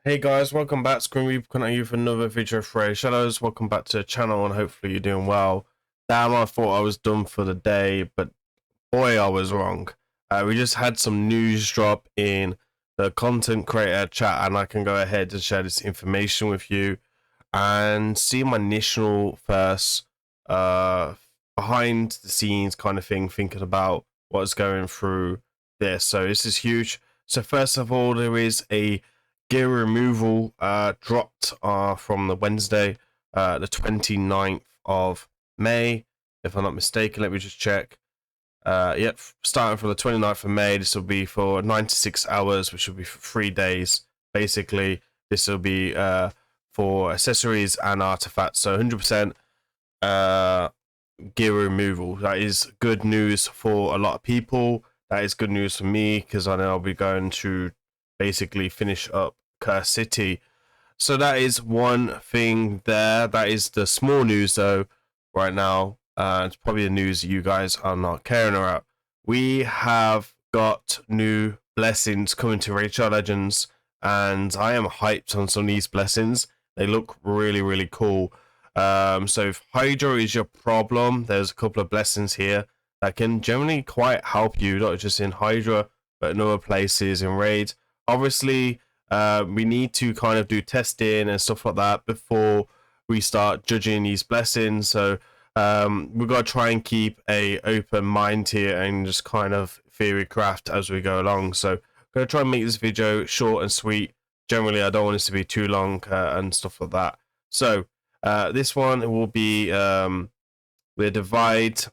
Hey guys, welcome back. Grim Reaper coming at you for another video for Raidshadowlegends. Welcome back to the channel and hopefully you're doing well. Damn, I thought I was done for the day, but boy, I was wrong. We just had some news drop in the content creator chat and I can go ahead and share this information with you and see my initial first behind the scenes kind of thing, thinking about what's going through this. So this is huge. So first of all, there is a gear removal dropped from the Wednesday, the 29th of May, if I'm not mistaken. Let me just check. Yep, starting from the 29th of May, this will be for 96 hours, which will be for 3 days. Basically, this will be for accessories and artifacts. So 100% gear removal. That is good news for a lot of people. That is good news for me because I know I'll be going to basically finish up Curse City. So that is one thing there. That is the small news though right now. It's probably the news you guys are not caring about. We have got new blessings coming to Raidshadowlegends, and I am hyped on some of these blessings. They look really cool. So if Hydra is your problem, there's a couple of blessings here that can generally quite help you, not just in Hydra, but in other places in Raid. Obviously, we need to kind of do testing and stuff like that before we start judging these blessings. So we've got to try and keep a open mind here and just kind of theory craft as we go along. So I'm going to try and make this video short and sweet. Generally, I don't want this to be too long and stuff like that. So this one will be the divide.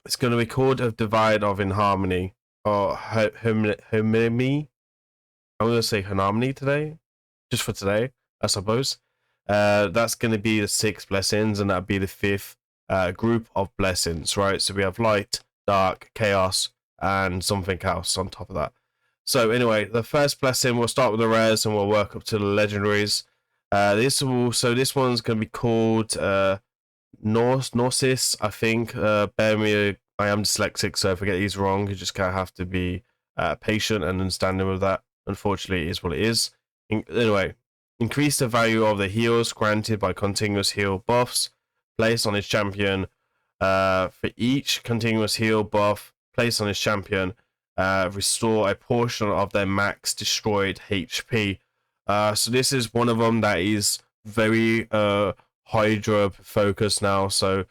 It's going to be called a divide of inharmony or harmony. I'm going to say harmony today, just for today, I suppose. That's going to be the 6 blessings, and that'll be the 5th group of blessings, right? So we have light, dark, chaos, and something else on top of that. So anyway, the first blessing, we'll start with the rares and we'll work up to the legendaries. This one's going to be called Gnosis, I think. Bear me, I am dyslexic, so if I get these wrong, you just kind of have to be patient and understanding with that. Unfortunately, it is what it is. Anyway, increase the value of the heals granted by continuous heal buffs placed on his champion. For each continuous heal buff placed on his champion, restore a portion of their max destroyed HP. So this is one of them that is very Hydra focused now. So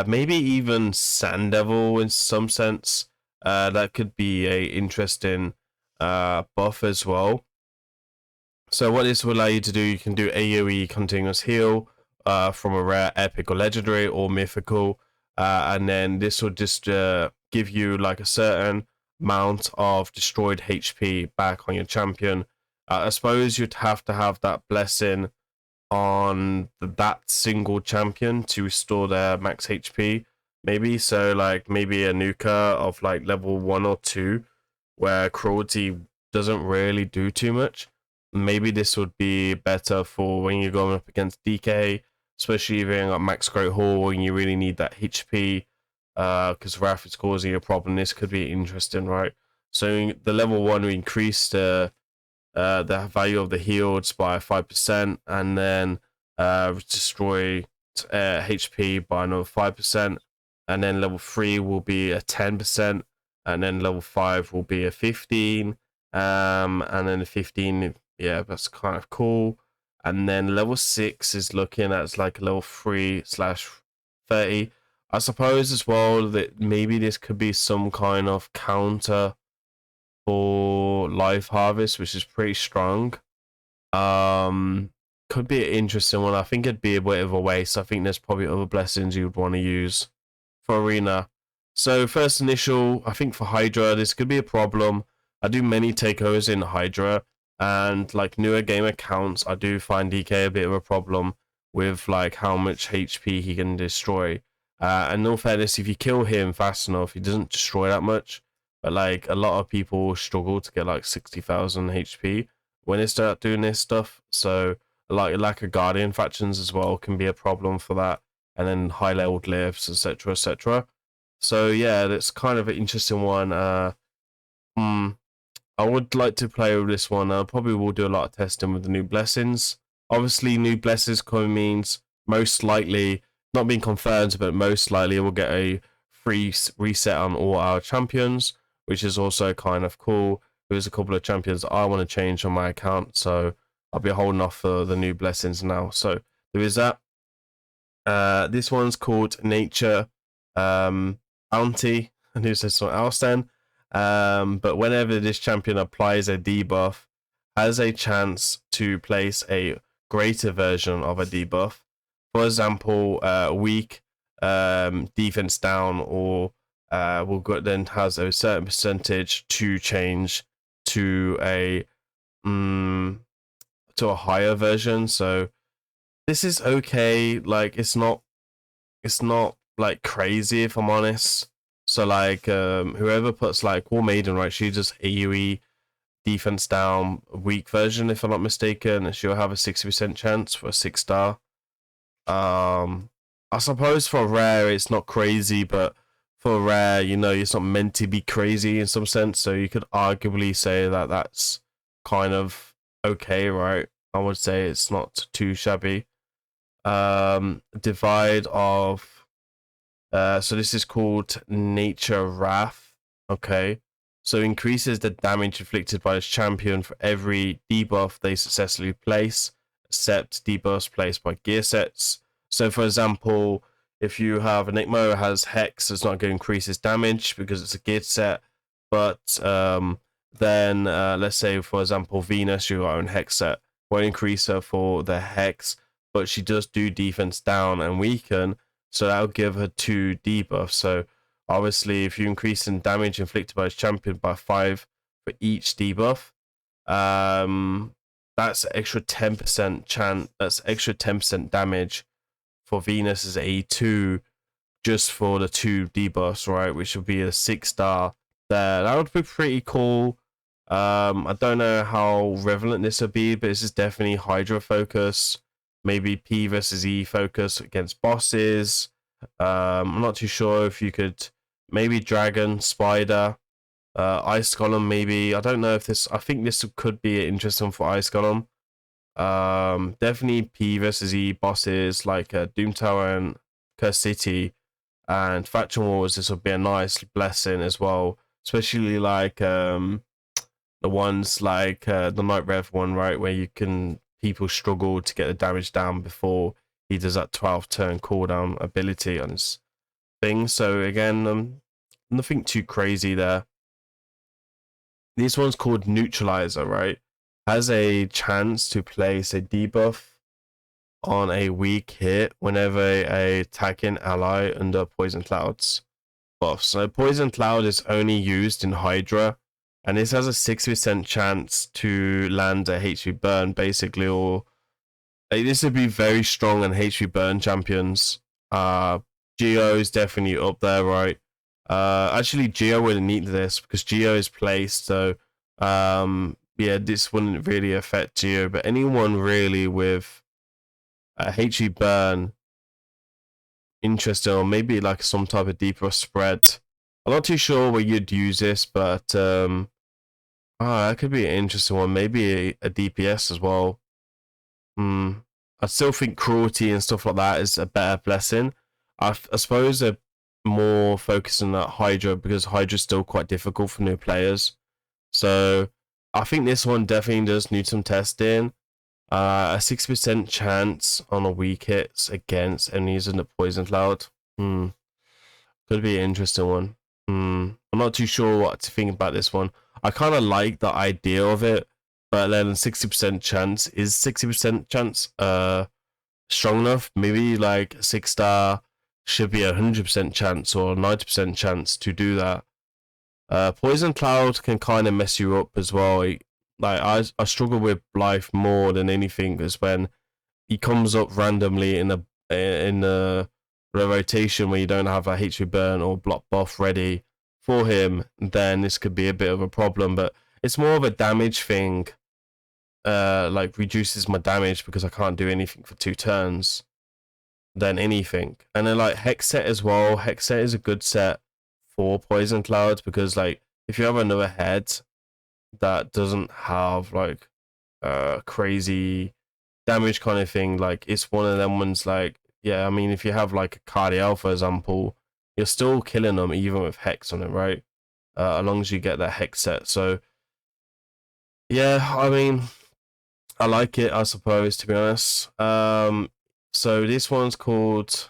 maybe even Sand Devil in some sense. That could be a interesting buff as well. So what this will allow you to do, you can do AoE continuous heal from a rare, epic, or legendary, or mythical, and then this will just give you like a certain amount of destroyed HP back on your champion. I suppose you'd have to have that blessing on that single champion to restore their max HP, maybe. So like maybe a nuker of like level 1 or 2 where cruelty doesn't really do too much. Maybe this would be better for when you're going up against DK, especially if you're got max Great Hall and you really need that HP because Wrath is causing a problem. This could be interesting, right? So the level 1 we increase the value of the heals by 5%, and then destroy HP by another 5%, and then level 3 will be a 10%, and then level 5 will be a 15, and then the 15, yeah, that's kind of cool. And then level 6 is looking at like level 3/30. I suppose as well that maybe this could be some kind of counter for Life Harvest, which is pretty strong. Could be an interesting one. I think it'd be a bit of a waste. I think there's probably other blessings you would want to use for Arena. So first initial, I think for Hydra, this could be a problem. I do many takeovers in Hydra, and like newer game accounts, I do find DK a bit of a problem with like how much HP he can destroy. And in all fairness, if you kill him fast enough, he doesn't destroy that much. But like a lot of people struggle to get like 60,000 HP when they start doing this stuff. So like lack of Guardian factions as well can be a problem for that. And then high leveled lives, etc., etc. So yeah, that's kind of an interesting one. I would like to play with this one. I probably will do a lot of testing with the new blessings. Obviously, new blessings coming means most likely, not being confirmed, but most likely we'll get a free reset on all our champions, which is also kind of cool. There's a couple of champions I want to change on my account, so I'll be holding off for the new blessings now. So there is that. This one's called Nature Bounty. I knew said something else then. But whenever this champion applies a debuff, has a chance to place a greater version of a debuff. For example, weak, defense down, or will go, then has a certain percentage to change to a higher version. So this is okay. Like it's not like crazy if I'm honest. So like whoever puts like War Maiden, right, she just AoE defense down weak version if I'm not mistaken, and she'll have a 60% chance for a 6-star. I suppose for rare it's not crazy, but for rare, you know, it's not meant to be crazy in some sense, so you could arguably say that that's kind of okay, right? I would say it's not too shabby. Divide of so this is called Nature Wrath. Okay, so increases the damage inflicted by its champion for every debuff they successfully place, except debuffs placed by gear sets. So for example, if you have Enigma has Hex, it's not going to increase its damage because it's a geared set, but then let's say for example Venus, your own Hex set, won't increase her for the Hex, but she does do defense down and weaken, so that'll give her 2 debuffs. So obviously, if you increase in damage inflicted by his champion by 5 for each debuff, that's extra 10% chance. That's extra 10% damage for Venus's A2 just for the 2 debuffs, right? Which would be a 6-star there. That would be pretty cool. I don't know how relevant this would be, but this is definitely Hydra focus. Maybe P versus E focus against bosses. I'm not too sure if you could maybe Dragon, Spider, Ice Golem maybe. I don't know if this, I think this could be interesting for Ice Golem. Definitely P versus E bosses like Doom Tower and Curse City and Faction Wars. This would be a nice blessing as well, especially like the ones like the Night Rev one, right, where you can people struggle to get the damage down before he does that 12 turn cooldown ability on his thing. So again, nothing too crazy there. This one's called Neutralizer, right? Has a chance to place a debuff on a weak hit whenever a attacking ally under Poison Cloud's buff. So Poison Cloud is only used in Hydra, and this has a 60% chance to land a HP burn, basically, or like, this would be very strong on HP burn champions. Geo is definitely up there, right? Actually, Geo wouldn't need this because Geo is placed, so yeah, this wouldn't really affect Geo, but anyone really with a HP burn interested, or maybe like some type of deeper spread. I'm not too sure where you'd use this, but that could be an interesting one. Maybe a DPS as well. I still think cruelty and stuff like that is a better blessing. I suppose they're more focused on that Hydra because Hydra's still quite difficult for new players. So I think this one definitely does need some testing. A 6% chance on a weak hits against enemies in the Poison Cloud. Could be an interesting one. I'm not too sure what to think about this one. I kind of like the idea of it, but then 60% chance is 60% chance strong enough. Maybe like 6-star should be 100% chance or 90% chance to do that. Poison Cloud can kind of mess you up as well. Like I struggle with Blythe more than anything is when he comes up randomly in the rotation where you don't have a HP burn or block buff ready for him, then this could be a bit of a problem. But it's more of a damage thing. Like reduces my damage because I can't do anything for 2 turns than anything. And then like Hex set as well. Hex set is a good set for Poison Cloud because like if you have another head, that doesn't have like crazy damage kind of thing. Like it's one of them ones like, yeah, I mean, if you have like a Cardiel, for example, you're still killing them even with Hex on it, right? As long as you get that Hex set. So yeah, I mean, I like it, I suppose, to be honest. So this one's called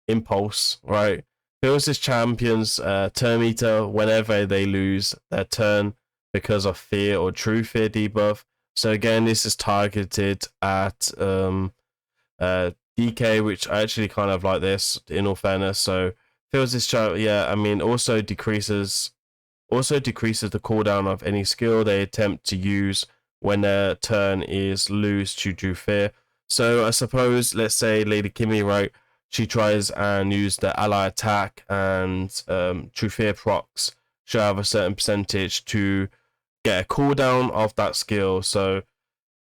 Impulse, right? Fills his champions turn meter whenever they lose their turn because of fear or true fear debuff. So again, this is targeted at DK, which I actually kind of like this, in all fairness. So fills this champ, yeah, I mean, also decreases the cooldown of any skill they attempt to use when their turn is lose to true fear. So I suppose, let's say Lady Kimmy, right? She tries and use the ally attack, and true fear procs. She'll have a certain percentage to get a cooldown of that skill. So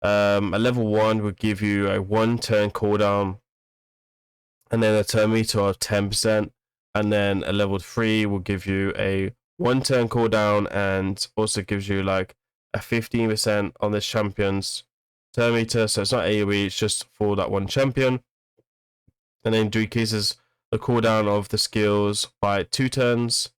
a level 1 would give you a 1 turn cooldown, and then a turn meter of 10%. And then a level 3 will give you a 1 turn cooldown, and also gives you like a 15% on this champion's turn meter. So it's not AoE, it's just for that one champion. And then decreases the cooldown of the skills by 2 turns,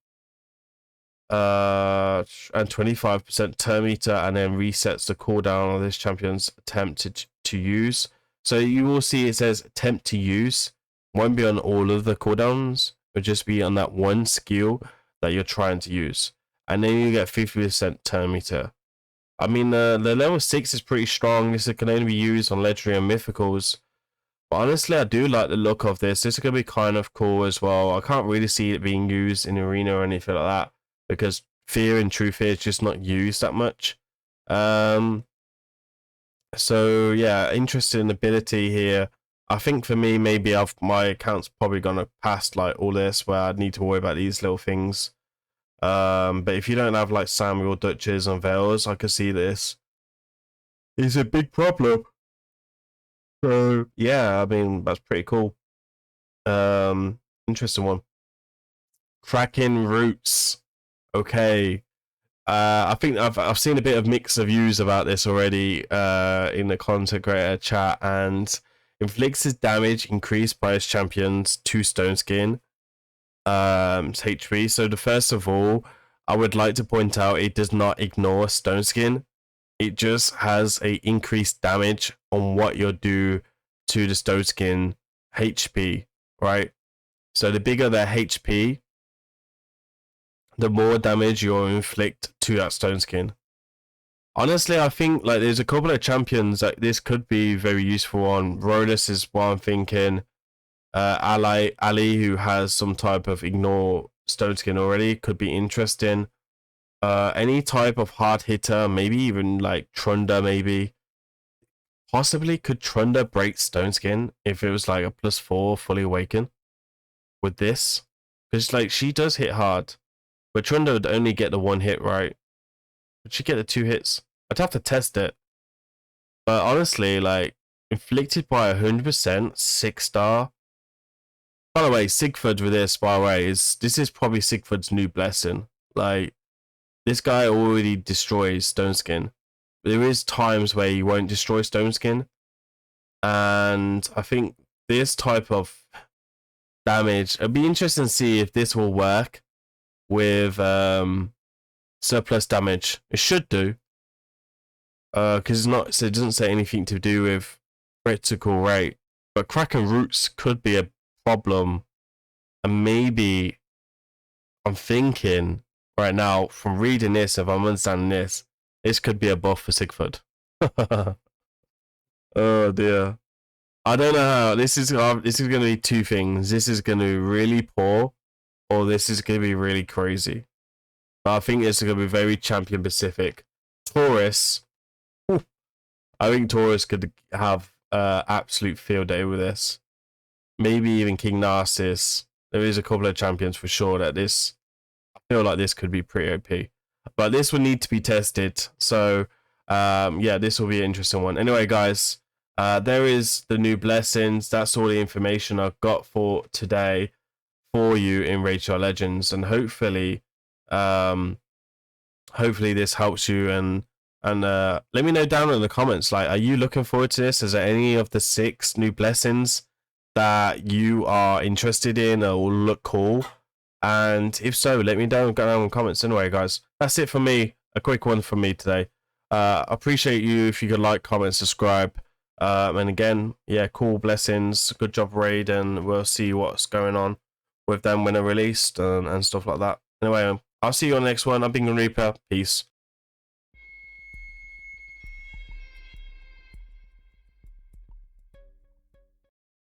and 25% turn meter, and then resets the cooldown of this champion's attempt to use. So you will see it says attempt to use. Won't be on all of the cooldowns, it'll just be on that one skill that you're trying to use. And then you get 50% turn meter. I mean, the level 6 is pretty strong. This can only be used on legendary and mythicals. But honestly, I do like the look of this. This is going to be kind of cool as well. I can't really see it being used in arena or anything like that, because fear and true fear is just not used that much. So yeah, interesting ability here. I think for me, maybe my account's probably gonna pass like all this, where I'd need to worry about these little things. But if you don't have like Samuel, Dutches, and Veils, I can see this is a big problem. So yeah, I mean, that's pretty cool. Interesting one. Cracking Roots. Okay. I think I've seen a bit of mix of views about this already in the content creator chat, and inflicts his damage increased by his champions 2 stone skin HP. So the first of all, I would like to point out, it does not ignore stone skin. It just has a increased damage on what you'll do to the stone skin HP, right? So the bigger their HP, the more damage you'll inflict to that stone skin. Honestly, I think like there's a couple of champions that this could be very useful on. Rodus is what I'm thinking. Ali, who has some type of ignore stone skin already, could be interesting. Any type of hard hitter, maybe even like Trunda, maybe. Possibly could Trunda break stone skin if it was like a +4 fully awaken with this? Because like she does hit hard, but Trunda would only get the 1 hit, right? Would she get the 2 hits? I'd have to test it. But honestly, like, inflicted by 100%, 6-star. By the way, Sigford with this, by the way, this is probably Sigford's new blessing. Like, this guy already destroys stone skin. There is times where he won't destroy stone skin. And I think this type of damage, it'd be interesting to see if this will work with surplus damage. It should do, because it doesn't say anything to do with critical rate. But Kraken Roots could be a problem, and maybe I'm thinking right now from reading this, if I'm understanding this could be a buff for Sigford. Oh dear, I don't know how this is going to be 2 things. This is going to be really poor, or this is going to be really crazy. But I think it's going to be very champion specific. Taurus, I think Taurus could have absolute field day with this. Maybe even King Narcissus. There is a couple of champions for sure that this, I feel like this could be pretty OP. But this would need to be tested. So yeah, this will be an interesting one. Anyway, guys, there is the new blessings. That's all the information I've got for today for you in Raidshadowlegends, and hopefully hopefully this helps you, and let me know down in the comments, like, are you looking forward to this? Is there any of the 6 new blessings that you are interested in or will look cool? And if so, let me know down in the comments. Anyway, guys, that's it for me. A quick one from me today. Appreciate you if you could like, comment, subscribe. And again, yeah, cool blessings. Good job, Raid, and we'll see what's going on with them when they're released and stuff like that. Anyway, I'll see you on the next one. I've been Grim Reaper. Peace.